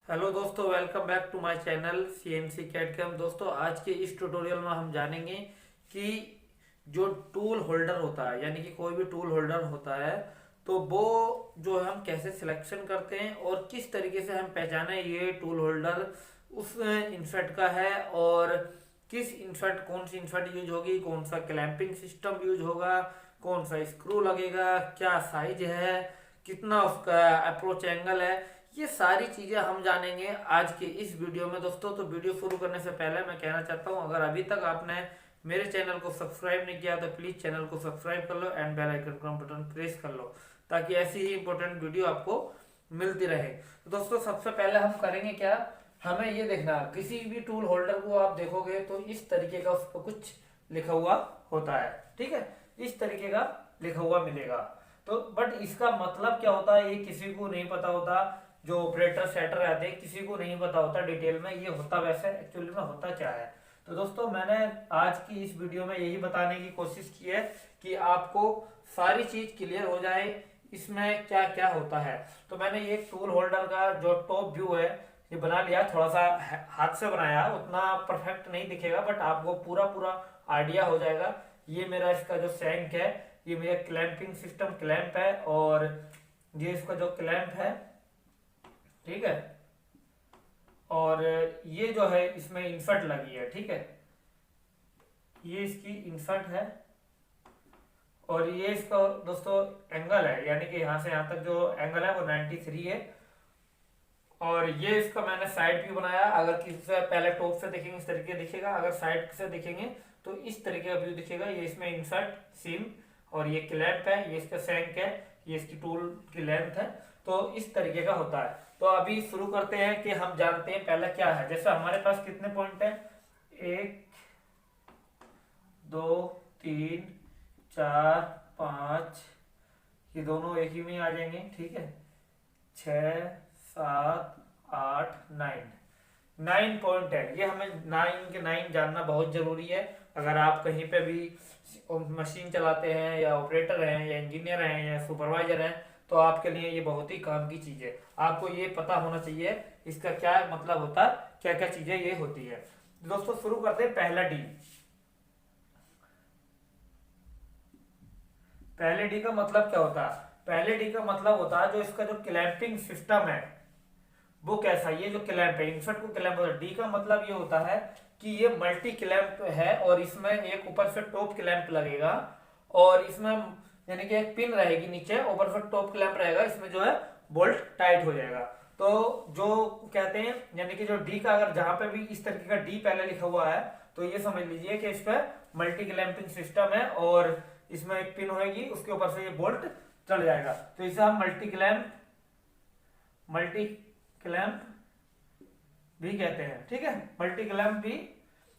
Hello दोस्तों, welcome back to my channel CNC CAD CAM. दोस्तों, आज के इस ट्यूटोरियल में हम जानेंगे कि जो टूल होल्डर होता है, यानी कि कोई भी टूल होल्डर होता है, तो वो जो है हम कैसे सिलेक्शन करते हैं और किस तरीके से हम पहचाने ये टूल होल्डर उस इंसर्ट का है, और किस इंसर्ट कौन सी इंसर्ट यूज होगी, कौन सा क्लैंपिंग सिस्टम यूज होगा, कौन सा स्क्रू लगेगा, क्या साइज है, कितना उसका अप्रोच एंगल है। ये सारी चीजें हम जानेंगे आज के इस वीडियो में दोस्तों। तो वीडियो शुरू करने से पहले मैं कहना चाहता हूँ, अगर अभी तक आपने मेरे चैनल को सब्सक्राइब नहीं किया तो प्लीज चैनल को सब्सक्राइब कर लो एंड बेल आइकन का बटन प्रेस कर लो, ताकि ऐसी ही इंपॉर्टेंट वीडियो आपको मिलती रहे। तो दोस्तों, सबसे पहले हम करेंगे क्या, हमें ये देखना, किसी भी टूल होल्डर को आप देखोगे तो इस तरीके का उस पर कुछ लिखा हुआ होता है, ठीक है। इस तरीके का लिखा हुआ मिलेगा। तो बट इसका मतलब क्या होता है ये किसी को नहीं पता होता। जो ऑपरेटर सेटर रहते हैं किसी को नहीं पता होता डिटेल में ये होता वैसे एक्चुअली में होता क्या है। तो दोस्तों, मैंने आज की इस वीडियो में यही बताने की कोशिश की है कि आपको सारी चीज क्लियर हो जाए इसमें क्या क्या होता है। तो मैंने ये टूल होल्डर का जो टॉप व्यू है ये बना लिया, थोड़ा सा हाथ से बनाया, उतना परफेक्ट नहीं दिखेगा बट आपको पूरा पूरा आइडिया हो जाएगा। ये मेरा इसका जो सैंक है, ये मेरा क्लैंपिंग सिस्टम क्लैंप है, और ये इसका जो क्लैंप है, ठीक है। और ये जो है इसमें इंसर्ट लगी है, ठीक है। ये इसकी इंसर्ट है, और ये इसका दोस्तों एंगल है, यानी कि यहाँ से यहाँ तक जो एंगल है वो 93 है। और ये इसका मैंने साइड व्यू बनाया। अगर किसी से पहले टॉप से देखेंगे इस तरीके दिखेगा, अगर साइड से देखेंगे तो इस तरीके का व्यू दिखेगा। ये इसमें इंसर्ट सीम, और ये क्लैंप है, ये इसका सैंक है, ये इसकी टूल की लेंथ है। तो इस तरीके का होता है। तो अभी शुरू करते हैं कि हम जानते हैं पहला क्या है। जैसे हमारे पास कितने पॉइंट है, 1 2 3 4 5, ये दोनों एक ही में आ जाएंगे, ठीक है। 6 7 8 9 पॉइंट है। ये हमें 9 के 9 जानना बहुत जरूरी है। अगर आप कहीं पे भी मशीन चलाते हैं, या ऑपरेटर हैं, या इंजीनियर हैं, या सुपरवाइजर हैं, तो आपके लिए ये बहुत ही काम की चीज है। आपको ये पता होना चाहिए इसका क्या मतलब होता है, क्या क्या चीजें ये होती है। दोस्तों, शुरू करते हैं पहला डी। पहले डी का मतलब क्या होता है? पहले डी का मतलब होता है जो इसका जो क्लैंपिंग सिस्टम है वो कैसा। ये जो क्लैंप है, इंसर्ट को क्लैंप होता है। डी का मतलब ये होता है कि ये मल्टी क्लैंप है, और इसमें एक ऊपर से टॉप क्लैंप लगेगा, और इसमें यानी कि एक पिन रहेगी नीचे, ऊपर से टॉप क्लैंप रहेगा, इसमें जो है बोल्ट टाइट हो जाएगा। तो जो कहते हैं, यानी कि जो डी का अगर जहां पे भी इस तरीके का डी पहले लिखा हुआ है तो ये समझ लीजिए कि इस पर मल्टी क्लैंपिंग सिस्टम है, और इसमें एक पिन होगी, उसके ऊपर से ये बोल्ट चल जाएगा। तो इसे हम मल्टी क्लैंप भी कहते हैं, ठीक है। मल्टी क्लैंप भी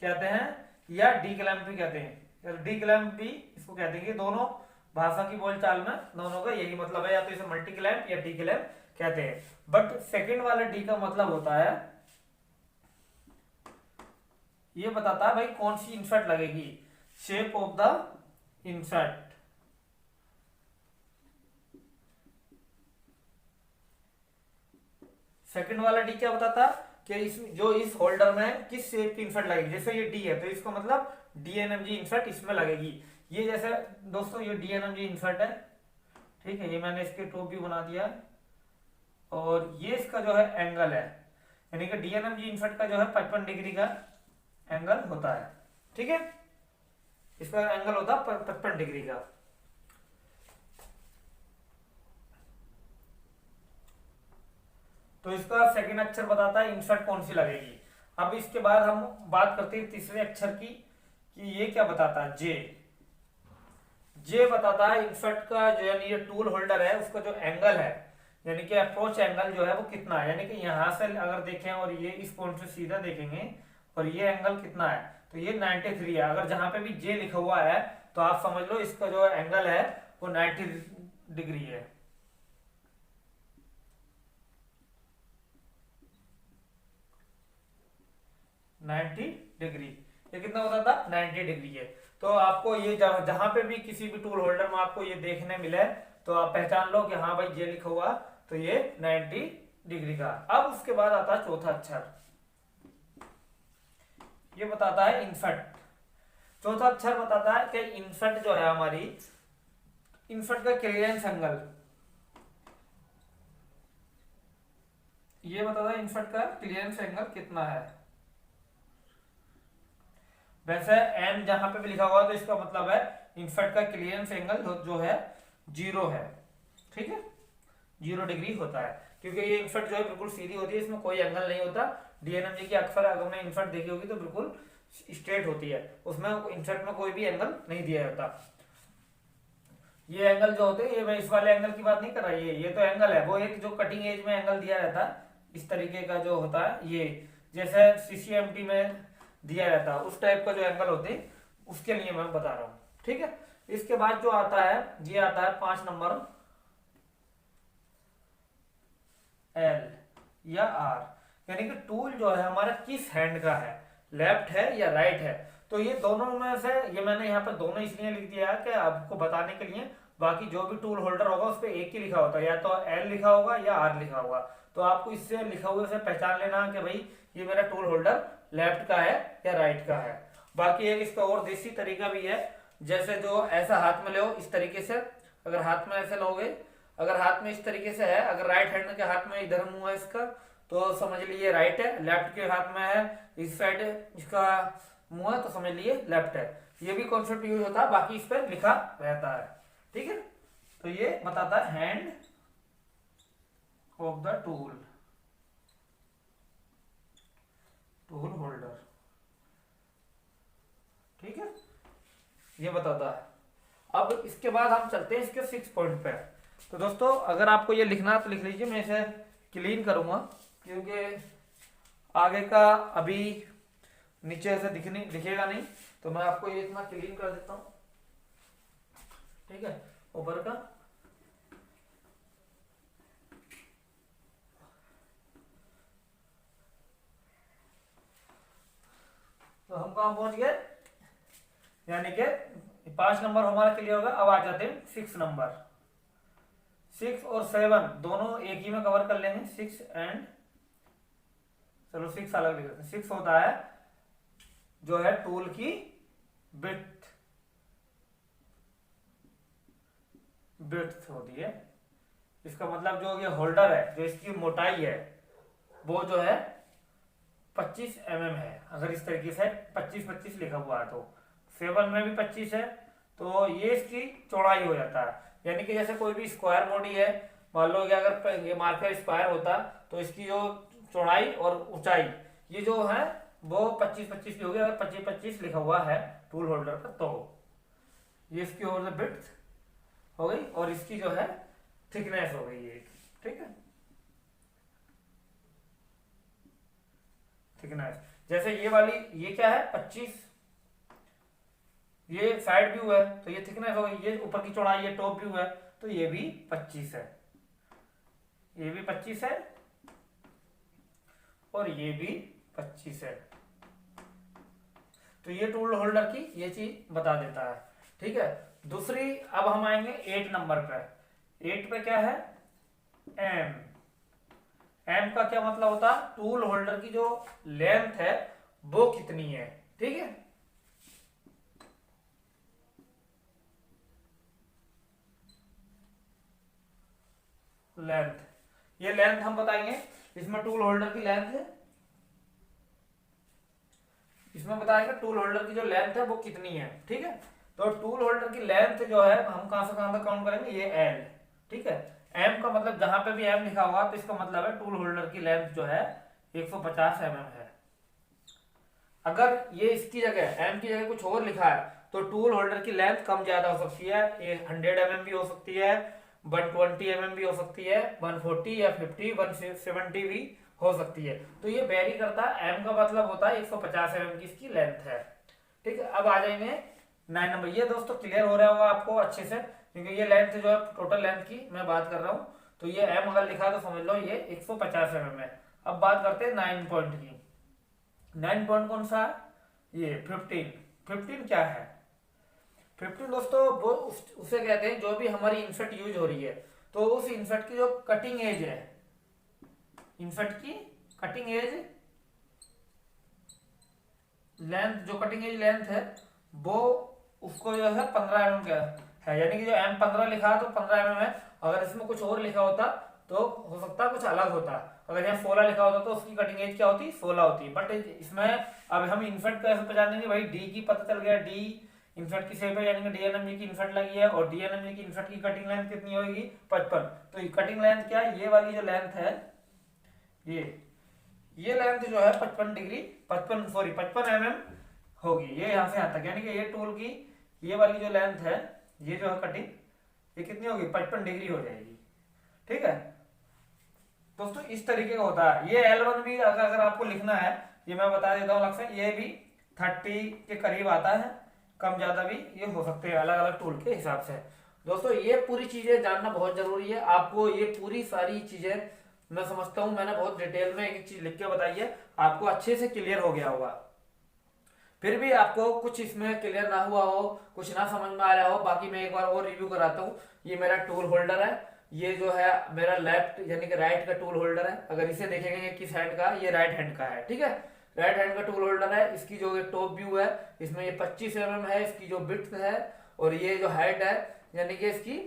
कहते हैं, या डी क्लैंप भी कहते हैं। डी क्लैंप भी इसको कहते हैं कि दोनों भाषा की बोलचाल में दोनों का यही मतलब है, या तो इसे मल्टी क्लैंप या डी क्लैंप कहते हैं। बट सेकंड वाला डी का मतलब होता है, ये बताता है भाई कौन सी इंसर्ट लगेगी, shape of the insert. Second वाला डी क्या बताता कि इस होल्डर में किस शेप की इंसर्ट लगेगी। जैसे ये डी है तो इसका मतलब डीएनएमजी इंसर्ट इसमें लगेगी। ये जैसे दोस्तों ये डीएनएमजी इंसर्ट है, ठीक है। ये मैंने इसके टॉप भी बना दिया, और ये इसका जो है एंगल है, यानी कि डीएनएमजी इंसर्ट का जो है 55 डिग्री का एंगल होता है, ठीक है। इसका एंगल होता है 55 डिग्री का। तो इसका सेकंड अक्षर बताता है इंसर्ट कौन सी लगेगी। अब इसके बाद हम बात करते हैं तीसरे अक्षर की, कि ये क्या बताता है, जे। जे बताता है इंसर्ट का जो, यानी ये टूल होल्डर है उसका जो एंगल है, यानी कि अप्रोच एंगल जो है वो कितना है। यानी कि यहां से अगर देखें और ये इस पॉइंट से सीधा देखेंगे, और ये एंगल कितना है, तो ये 93 है। अगर जहां पे भी जे लिखा हुआ है तो आप समझ लो इसका जो एंगल है वो 90 डिग्री है। 90 डिग्री। ये कितना होता था, 90 डिग्री है। तो आपको ये जहां पे भी किसी भी टूल होल्डर में आपको ये देखने मिले तो आप पहचान लो कि हाँ भाई ये लिखा हुआ, तो ये 90 डिग्री का। अब उसके बाद आता है चौथा अक्षर, ये बताता है इनफट। चौथा अक्षर बताता है कि इनफट जो है हमारी, इनफट का क्लियरेंस एंगल, ये बताता है इनफट का क्लियरेंस एंगल कितना है। वैसे एन जहां पे भी लिखा हुआ तो इसका मतलब है इनफट का क्लियरेंस एंगल जो है 0 है, ठीक है, 0 डिग्री होता है, क्योंकि ये इनफट जो है बिल्कुल सीधी होती है, इसमें कोई एंगल नहीं होता। डीएनएमजी की अक्सर अगर हमने इनफट देखी होगी तो बिल्कुल स्ट्रेट होती है, उसमें इनफट में कोई भी एंगल नहीं दिया जाता। ये एंगल जो होते हैं, ये मैं इस वाले एंगल की बात नहीं कर रहा, ये तो एंगल है, वो एक जो कटिंग एज में एंगल दिया रहता है इस तरीके का जो होता है, ये जैसे सीसीएमटी में दिया रहता है उस टाइप का जो एंगल होते हैं, उसके लिए मैं बता रहा हूं, ठीक है। इसके बाद जो आता है, ये आता है 5 नंबर एल या आर, यानी कि टूल जो है हमारा किस हैंड का है, लेफ्ट है या राइट है। तो ये दोनों में से, ये मैंने यहाँ पे दोनों इसलिए लिख दिया है कि आपको बताने के लिए, बाकी जो भी टूल होल्डर होगा उस पर एक ही लिखा होता है, या तो एल लिखा होगा या आर लिखा होगा। तो आपको इससे लिखा हुए से पहचान लेना कि भाई ये मेरा टूल होल्डर लेफ्ट का है या राइट का है। बाकी एक इसका और देसी तरीका भी है, जैसे जो ऐसा हाथ में लो इस तरीके से, अगर हाथ में ऐसे लोगे, अगर हाथ में इस तरीके से है, अगर राइट हैंड के हाथ में इधर मुंह है इसका, तो समझ लीजिए राइट है, लेफ्ट के हाथ में है इस साइड इसका मुंह है, तो समझ लीजिए लेफ्ट है। ये भी कॉन्सेप्ट यूज होता है, बाकी इस पर लिखा रहता है, ठीक है। तो ये बताता है hand of the tool, tool holder, ठीक है, ये बताता है। अब इसके बाद हम चलते हैं इसके 6 पॉइंट पे। तो दोस्तों अगर आपको ये लिखना है तो लिख लीजिए, मैं इसे क्लीन करूंगा क्योंकि आगे का अभी नीचे से दिखेगा नहीं, तो मैं आपको ये इतना क्लीन कर देता हूं, ठीक है, ऊपर का। तो हम कहां पहुंच गए, यानी कि 5 नंबर हमारा क्लियर होगा। अब आ जाते हैं 6 नंबर। 6 और 7 दोनों एक ही में कवर कर लेंगे, 6 एंड, चलो 6 अलग लिख देते हैं। 6 होता है जो है टूल की विड्थ, विड्थ होती है, इसका मतलब जो ये होल्डर है, जो इसकी मोटाई है वो जो है 25 mm है। अगर इस तरीके से 25-25 लिखा हुआ है तो 7 में भी 25 है, तो ये इसकी चौड़ाई हो जाता है। यानी कि जैसे कोई भी स्क्वायर बॉडी है, मान लो कि अगर ये मार्कर स्क्वायर होता तो इसकी जो चौड़ाई और ऊंचाई ये जो है वो 25-25 की होगी, अगर 25-25 लिखा हुआ है टूल होल्डर पर, तो ये इसकी ओवर द विड्थ हो गई और इसकी जो है थिकनेस हो गई एक, ठीक है, थिकनेस। जैसे ये वाली, ये क्या है 25, ये साइड व्यू है तो ये थिकनेस हो गई, ये ऊपर की चौड़ाई, ये टॉप व्यू है तो ये भी 25 है, ये भी 25 है और ये भी 25 है। तो ये टूल होल्डर की ये चीज बता देता है, ठीक है। दूसरी, अब हम आएंगे 8 नंबर पे। 8 पे क्या है, एम। एम का क्या मतलब होता है, टूल होल्डर की जो लेंथ है वो कितनी है, ठीक है। लेंथ, ये लेंथ हम बताएंगे, इसमें टूल होल्डर की लेंथ है, इसमें बताएंगे टूल होल्डर की जो लेंथ है वो कितनी है, ठीक है। तो टूल होल्डर की लेंथ जो है हम कहां से कहां तक काउंट करेंगे, ये एल, ठीक है। एम का मतलब जहां पे भी एम लिखा होगा तो इसका मतलब है टूल होल्डर की लेंथ जो है 150 mm है। अगर ये इसकी जगह एम की जगह कुछ और लिखा है तो टूल होल्डर की लेंथ कम ज्यादा हो सकती है, ये 100 mm भी हो सकती है, 120 mm भी हो सकती है, 140 या 50, 170 भी हो सकती है। तो ये वेरी करता है, एम का मतलब होता है 150 mm की इसकी लेंथ है, ठीक है। अब आ जाएंगे 9 नंबर। ये दोस्तों क्लियर हो रहा होगा आपको अच्छे से, क्योंकि ये लेंथ जो है टोटल लेंथ की मैं बात कर रहा हूँ, तो ये एम अगर लिखा तो समझ लो ये 150 mm है। अब बात करते हैं 9 पॉइंट की। 9 पॉइंट कौन सा है, ये 15। 15 क्या है, 15 दोस्तों वो उसे कहते हैं जो भी हमारी इनसेट यूज हो रही है, तो उस इनसेट की जो कटिंग एज है, इनफेट की कटिंग एज लेंथ, जो कटिंग एज लेंथ है वो उसको जो है 15 mm का है, यानी कि जो M15 लिखा है तो 15 mm है। अगर इसमें कुछ और लिखा होता तो हो सकता है कुछ अलग होता। अगर यहाँ 16 लिखा होता तो उसकी कटिंग एज क्या होती, 16 होती। बट इसमें अब हम इन्फेट कैसे पहचानेंगे भाई, डी की पता चल गया, डी इन्फेट की शेप है यानी कि डीएनएमजी की इन्फेट लगी है, और डीएनएमजी की इन्फेट की कटिंग लेंथ कितनी होगी, 55। तो कटिंग लेंथ क्या है, ये वाली जो लेंथ है, ये लेंथ जो है 55 डिग्री 55 mm होगी, ये यहाँ से यहाँ तक, यानी कि ये टूल की ये वाली जो लेंथ है, ये जो है कटिंग, ये कितनी होगी, 55 डिग्री हो जाएगी। ठीक है दोस्तों, इस तरीके का होता है। ये L1 भी अगर आपको लिखना है, ये मैं बता देता हूँ लक्ष्य, ये भी 30 के करीब आता है, कम ज्यादा भी ये हो सकते हैं अलग अलग टूल के हिसाब से। दोस्तों ये पूरी चीजें जानना बहुत जरूरी है, आपको ये पूरी सारी चीजें मैं समझता हूँ मैंने बहुत डिटेल में एक चीज लिख के बताई है, आपको अच्छे से क्लियर हो गया होगा। फिर भी आपको कुछ इसमें क्लियर ना हुआ हो, कुछ ना समझ में आ रहा हो, बाकी मैं एक बार और रिव्यू कराता हूँ। ये मेरा टूल होल्डर है, ये जो है मेरा लेफ्ट यानी कि राइट का टूल होल्डर है। अगर इसे देखेंगे किस हैंड का, ये राइट हैंड का है। ठीक है, राइट हैंड का टूल होल्डर है। इसकी जो टॉप व्यू है, इसमें ये 25 mm है, इसकी जो विड्थ है, और ये जो हाइट है यानी कि इसकी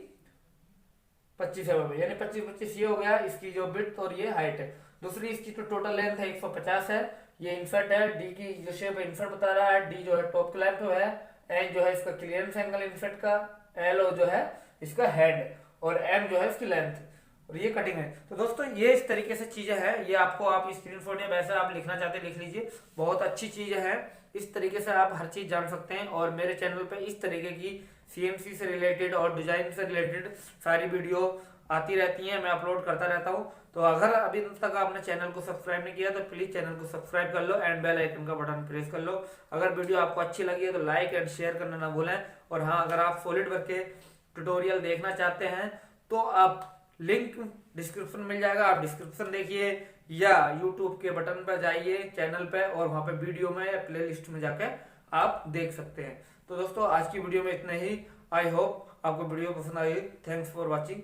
25 mm, यानी 25 ये हो गया इसकी जो विड्थ और ये हाइट है। दूसरी इसकी तो टोटल लेंथ है 150 है। ये इन्फेट है, डी की जो शेप है इन्फेट बता रहा है, डी जो है टॉप क्लैंप है, एन जो है इसका क्लियरेंस एंगल इन्फेट का, एल जो है इसका हेड, और एम जो है इसकी लेंथ, और ये कटिंग है। तो दोस्तों ये इस तरीके से चीजें हैं, ये आपको आप स्क्रीनशॉट या वैसे आप लिखना चाहते हैं लिख लीजिए, बहुत अच्छी चीजें हैं। इस तरीके से आप हर चीज जान सकते हैं, और मेरे चैनल पे इस तरीके की सीएनसी से रिलेटेड और डिजाइन से रिलेटेड सारी वीडियो आती रहती हैं, मैं अपलोड करता रहता हूँ। तो अगर अभी तक आपने चैनल को सब्सक्राइब नहीं किया तो प्लीज चैनल को सब्सक्राइब कर लो एंड बेल आइकन का बटन प्रेस कर लो। अगर वीडियो आपको अच्छी लगी है तो लाइक एंड शेयर करना ना भूलें। और हाँ, अगर आप सॉलिड वर्क के ट्यूटोरियल देखना चाहते हैं तो आप लिंक डिस्क्रिप्शन मिल जाएगा, आप डिस्क्रिप्शन देखिए या यूट्यूब के बटन पर जाइए चैनल पे, और वहां पे वीडियो में या प्ले लिस्ट में जाके आप देख सकते हैं। तो दोस्तों आज की वीडियो में इतना ही। आई होप आपको वीडियो पसंद आई। Thanks for watching.